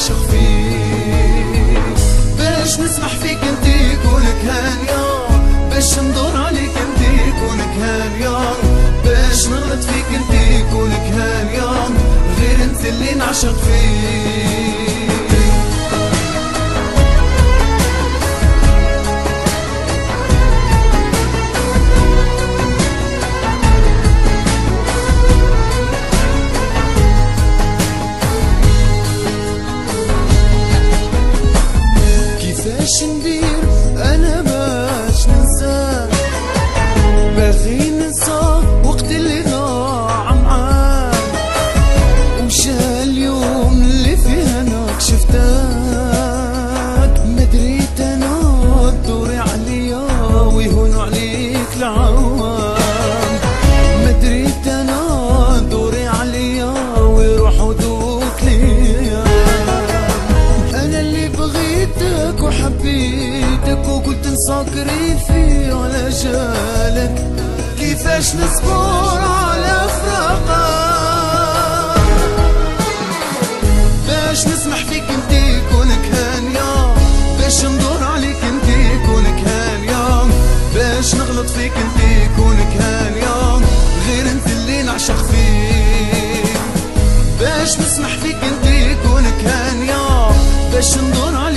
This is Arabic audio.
نعشق فيك، باش نسمح فيك انت كونك هانية، باش ندور عليك انت كونك هانية، باش نغلط فيك انت كونك هانية، غير انت اللي نعشق فيك. كيفاش ندير انا باش ننساك، باغي ننسى وقت اللي ضاع معاك، ومشى اليوم اللي فيه انا كشفتك، ما دريت انا تدوري عليا ويهونوا عليك العوام، ما دريت انا تدوري عليا ويروحوا دوك ليام. انا اللي بغيتك وحبيتك وقلت نسكري فيه على جالك، كيفاش نصبر على فراقك، باش نسمح فيك انت كونك هانية، باش ندور عليك انت كونك هانية، باش نغلط فيك انت كونك هانية، غير انت اللي نعشق فيك، باش نسمح فيك انت كونك هانية، باش ندور عليك